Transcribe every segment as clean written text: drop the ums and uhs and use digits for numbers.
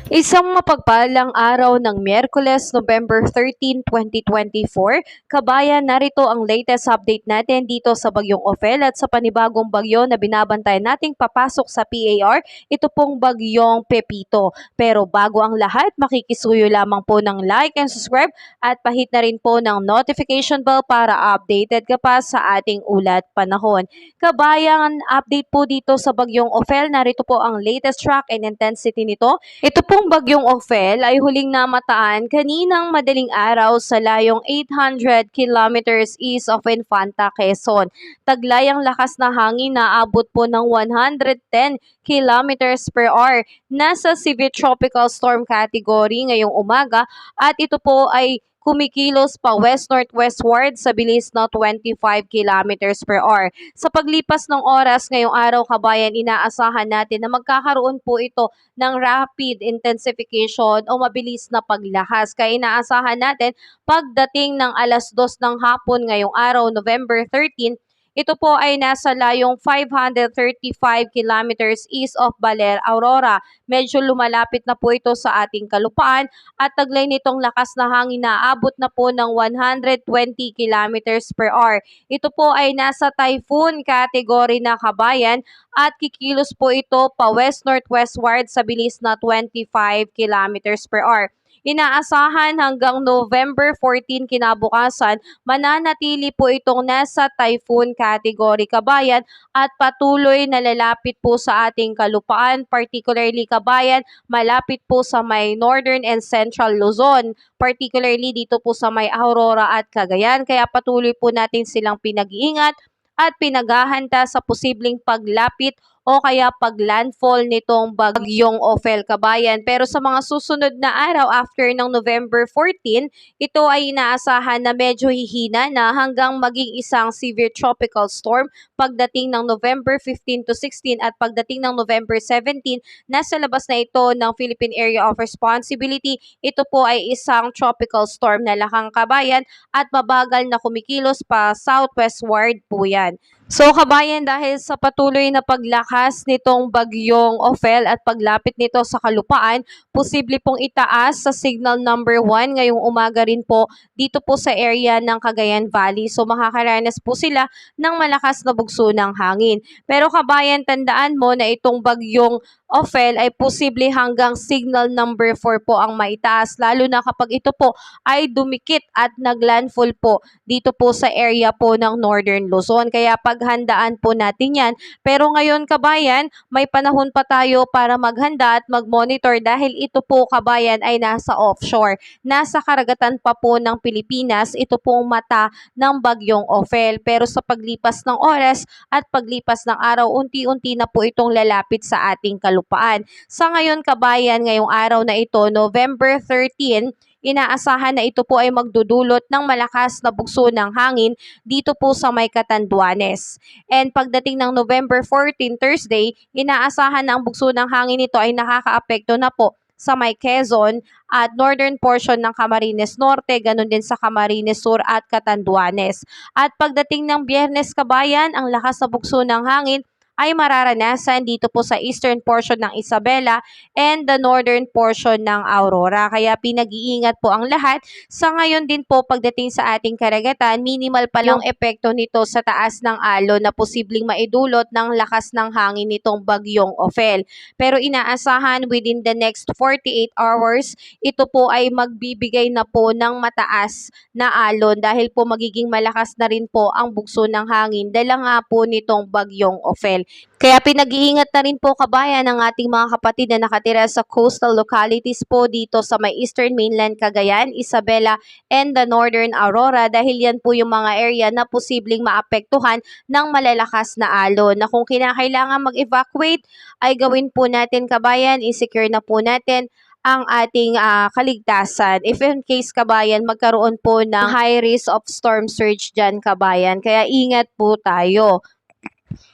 Isang mapagpalang araw ng Miyerkules, November 13, 2024. Kabayan, narito ang latest update natin dito sa Bagyong Ophel at sa panibagong bagyo na binabantayan nating papasok sa PAR, ito pong Bagyong Pepito. Pero bago ang lahat, makikisuyo lamang po ng like and subscribe at pahit na rin po ng notification bell para updated ka pa sa ating ulat panahon. Kabayan, update po dito sa Bagyong Ophel, narito po ang latest track and intensity nito. Ito pong bagyong Ophel ay huling namataan kaninang madaling araw sa layong 800 kilometers east of Infanta, Quezon. Taglay ang lakas na hangin na abot po ng 110 kilometers per hour. Nasa severe tropical storm category ngayong umaga at ito po ay kumikilos pa west-northwestward sa bilis na 25 kilometers per hour. Sa paglipas ng oras ngayong araw, kabayan, inaasahan natin na magkakaroon po ito ng rapid intensification o mabilis na paglahas. Kaya inaasahan natin pagdating ng alas 2 ng hapon ngayong araw, November 13, ito po ay nasa layong 535 kilometers east of Baler, Aurora. Medyo lumalapit na po ito sa ating kalupaan at taglay nitong lakas na hangin na abot na po ng 120 kilometers per hour. Ito po ay nasa typhoon category na, kabayan, at kikilos po ito pa west-northwestward sa bilis na 25 kilometers per hour. Inaasahan hanggang November 14 kinabukasan, mananatili po itong nasa typhoon category, kabayan, at patuloy na lalapit po sa ating kalupaan, particularly, kabayan, malapit po sa may northern and central Luzon, particularly dito po sa may Aurora at Cagayan. Kaya patuloy po natin silang pinag-iingat at pinaghahanda sa posibleng paglapit o kaya paglandfall nitong bagyong Ophel, kabayan. Pero sa mga susunod na araw after ng November 14, ito ay inaasahan na medyo hihina na hanggang maging isang severe tropical storm pagdating ng November 15 to 16 at pagdating ng November 17, nasa labas na ito ng Philippine Area of Responsibility. Ito po ay isang tropical storm na lakang, kabayan, at mabagal na kumikilos pa southwestward po yan. So, kabayan, dahil sa patuloy na paglakas nitong bagyong Ophel at paglapit nito sa kalupaan, posible pong itaas sa signal number 1 ngayong umaga rin po dito po sa area ng Cagayan Valley. So, makakaranas po sila ng malakas na bugso ng hangin. Pero, kabayan, tandaan mo na itong bagyong Ophel ay posible hanggang signal number 4 po ang maitaas, lalo na kapag ito po ay dumikit at naglandfall po dito po sa area po ng Northern Luzon. Kaya paghandaan po natin yan. Pero ngayon, kabayan, may panahon pa tayo para maghanda at mag-monitor dahil ito po, kabayan, ay nasa offshore. Nasa karagatan pa po ng Pilipinas, ito pong mata ng bagyong Ophel. Pero sa paglipas ng oras at paglipas ng araw, unti-unti na po itong lalapit sa ating kalupaan. Sa ngayon, kabayan, ngayong araw na ito, November 13, inaasahan na ito po ay magdudulot ng malakas na bugso ng hangin dito po sa may Catanduanes. And pagdating ng November 14, Thursday, inaasahan na ang bugso ng hangin nito ay nakakaapekto na po sa may Quezon at northern portion ng Camarines Norte, ganun din sa Camarines Sur at Catanduanes. At pagdating ng Biyernes, kabayan, ang lakas na bugso ng hangin ay mararanasan dito po sa eastern portion ng Isabela and the northern portion ng Aurora. Kaya pinag-iingat po ang lahat. Sa ngayon din po, pagdating sa ating karagatan, minimal pa lang epekto nito sa taas ng alon na posibleng maidulot ng lakas ng hangin nitong bagyong Ophel. Pero inaasahan within the next 48 hours, ito po ay magbibigay na po ng mataas na alon dahil po magiging malakas na rin po ang bugso ng hangin dala nga po nitong bagyong Ophel. Kaya pinag-iingat na rin po, kabayan, ng ating mga kapatid na nakatira sa coastal localities po dito sa may eastern mainland Cagayan, Isabela, and the northern Aurora dahil yan po yung mga area na posibleng maapektuhan ng malalakas na alon na kung kinakailangan mag-evacuate ay gawin po natin, kabayan, i-secure na po natin ang ating kaligtasan. If in case, kabayan, magkaroon po ng high risk of storm surge dyan, kabayan. Kaya ingat po tayo.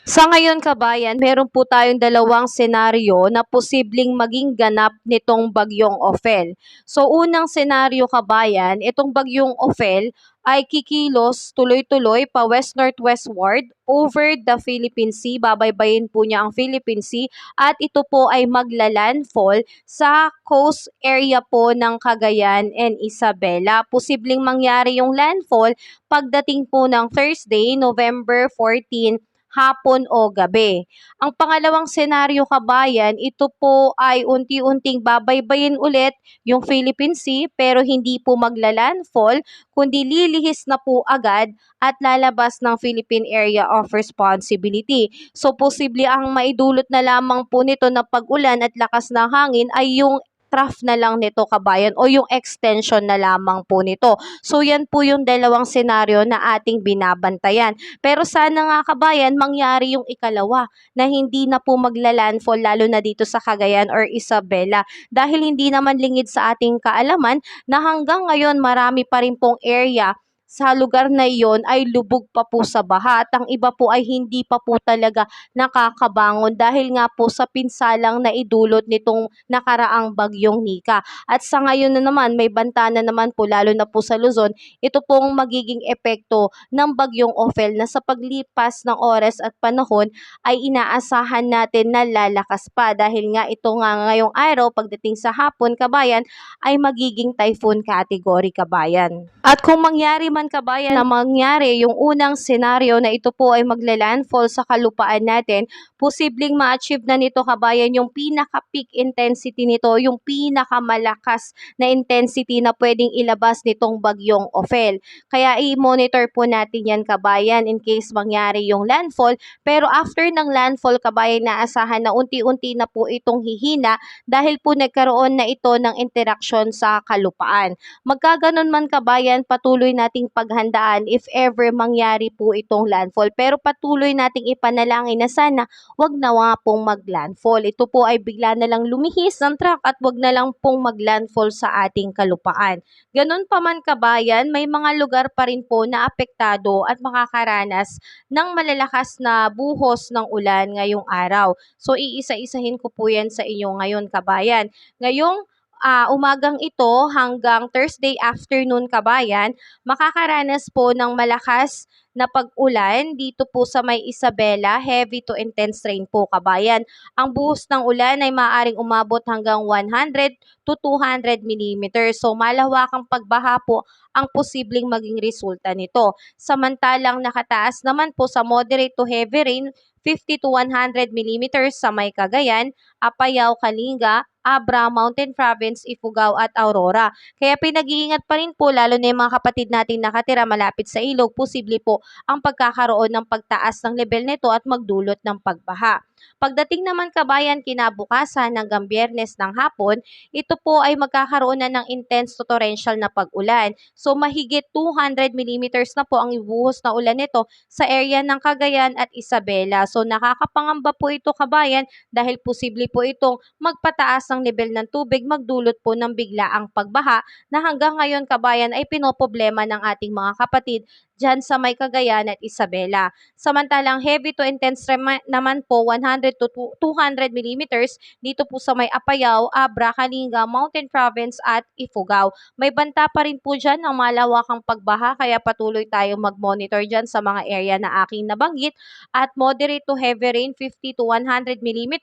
Sa ngayon kabayan, meron po tayong dalawang senaryo na posibleng maging ganap nitong bagyong Ophel. So unang senaryo kabayan, itong bagyong Ophel ay kikilos tuloy-tuloy pa west-northwestward over the Philippine Sea. Babaybayin po niya ang Philippine Sea at ito po ay maglalandfall sa coast area po ng Cagayan and Isabela. Posibleng mangyari yung landfall pagdating po ng Thursday, November 14, hapon o gabi. Ang pangalawang senaryo kabayan, ito po ay unti-unting babaybayin ulit yung Philippine Sea pero hindi po maglalandfall kundi lilihis na po agad at lalabas ng Philippine Area of Responsibility. So posible ang maidulot na lamang po nito na pag-ulan at lakas ng hangin ay yung trough na lang nito kabayan o yung extension na lamang po nito. So yan po yung dalawang senaryo na ating binabantayan. Pero sana nga kabayan, mangyari yung ikalawa na hindi na po magla-landfall lalo na dito sa Cagayan or Isabela. Dahil hindi naman lingid sa ating kaalaman na hanggang ngayon marami pa rin pong area sa lugar na iyon ay lubog pa po sa baha at ang iba po ay hindi pa po talaga nakakabangon dahil nga po sa pinsalang na idulot nitong nakaraang bagyong Nika. At sa ngayon na naman may banta na naman po lalo na po sa Luzon, ito pong magiging epekto ng bagyong Ophel na sa paglipas ng oras at panahon ay inaasahan natin na lalakas pa dahil nga ito nga ngayong araw pagdating sa hapon kabayan ay magiging typhoon category kabayan. At kung mangyari man kabayan na mangyari yung unang senaryo na ito po ay magla-landfall sa kalupaan natin, posibleng ma-achieve na nito kabayan yung pinaka-peak intensity nito, yung pinakamalakas na intensity na pwedeng ilabas nitong bagyong Ophel. Kaya i-monitor po natin yan kabayan in case mangyari yung landfall. Pero after ng landfall kabayan, naasahan na unti-unti na po itong hihina dahil po nagkaroon na ito ng interaction sa kalupaan. Magkaganon man kabayan, patuloy nating paghandaan if ever mangyari po itong landfall. Pero patuloy nating ipanalangin na sana wag na nga pong maglandfall. Ito po ay bigla na lang lumihis ng truck at wag na lang pong maglandfall sa ating kalupaan. Ganon pa man kabayan, may mga lugar pa rin po na apektado at makakaranas ng malalakas na buhos ng ulan ngayong araw. So iisa-isahin ko po yan sa inyo ngayon kabayan. Ngayong umagang ito hanggang Thursday afternoon kabayan, makakaranas po ng malakas na pag-ulan dito po sa may Isabela, heavy to intense rain po kabayan. Ang buhos ng ulan ay maaaring umabot hanggang 100 to 200 mm. So malawakang pagbaha po ang posibleng maging resulta nito. Samantalang nakataas naman po sa moderate to heavy rain, 50 to 100 mm sa may Cagayan, Apayao, Kalinga, Abra, Mountain Province, Ifugao at Aurora. Kaya pinag-iingat pa rin po lalo na yung mga kapatid natin nakatira malapit sa ilog, posible po ang pagkakaroon ng pagtaas ng level nito at magdulot ng pagbaha. Pagdating naman kabayan kinabukasan hanggang Biyernes ng hapon, ito po ay magkakaroon na ng intense to torrential na pag-ulan. So mahigit 200 mm na po ang ibuhos na ulan nito sa area ng Cagayan at Isabela. So nakakapangamba po ito kabayan dahil posible po itong magpataas ng level ng tubig, magdulot po ng biglaang pagbaha na hanggang ngayon kabayan ay pinoproblema ng ating mga kapatid dyan sa may Cagayan at Isabela. Samantalang heavy to intense naman po 100 to 200 mm dito po sa may Apayao, Abra, Kalinga, Mountain Province at Ifugao. May banta pa rin po dyan ng malawakang pagbaha kaya patuloy tayong mag-monitor dyan sa mga area na aking nabanggit at moderate to heavy rain 50 to 100 mm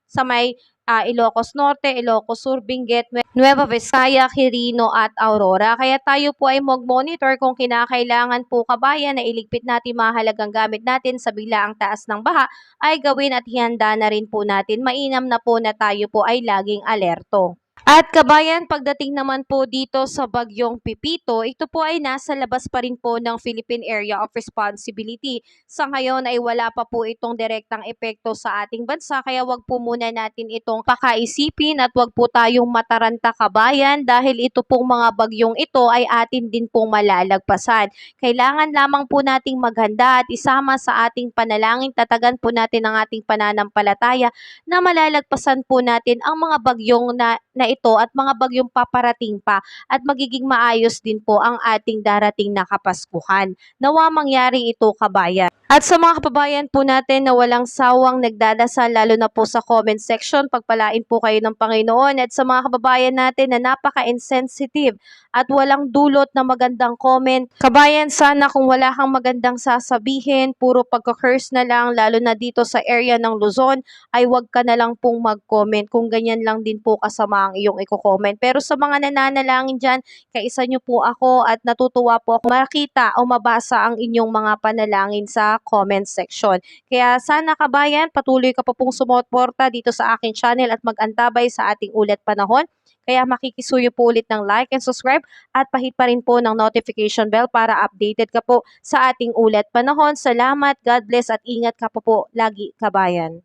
sa may Ilocos Norte, Ilocos Sur, Benguet, Nueva Vizcaya, Quirino at Aurora. Kaya tayo po ay mag-monitor kung kinakailangan po kabayan na iligpit natin mahalagang gamit natin sa biglaang taas ng baha ay gawin at hihanda na rin po natin. Mainam na po na tayo po ay laging alerto. At kabayan, pagdating naman po dito sa bagyong Pipito, ito po ay nasa labas pa rin po ng Philippine Area of Responsibility. Sa ngayon ay wala pa po itong direktang epekto sa ating bansa kaya wag po muna natin itong pakaisipin at wag po tayong mataranta kabayan dahil ito pong mga bagyong ito ay atin din pong malalagpasan. Kailangan lamang po nating maghanda at isama sa ating panalangin, tatagan po natin ang ating pananampalataya na malalagpasan po natin ang mga bagyong na ito at mga bagyong paparating pa at magiging maayos din po ang ating darating na Kapaskuhan. Nawa mangyari ito, kabayan. At sa mga kababayan po natin na walang sawang nagdadasal, lalo na po sa comment section, pagpalain po kayo ng Panginoon. At sa mga kababayan natin na napaka-insensitive at walang dulot na magandang comment, kabayan, sana kung wala kang magandang sasabihin, puro pagka-curse na lang, lalo na dito sa area ng Luzon, ay wag ka na lang pong mag-comment kung ganyan lang din po kasama ang iyong i-comment. Pero sa mga nananalangin dyan, kaisa nyo po ako at natutuwa po ako makita o mabasa ang inyong mga panalangin sa comment section. Kaya sana, kabayan, patuloy ka pa pong sumuporta dito sa aking channel at mag-antabay sa ating ulit panahon. Kaya makikisuyo po ulit ng like and subscribe at pahit pa rin po ng notification bell para updated ka po sa ating ulit panahon. Salamat, God bless at ingat ka po lagi, kabayan.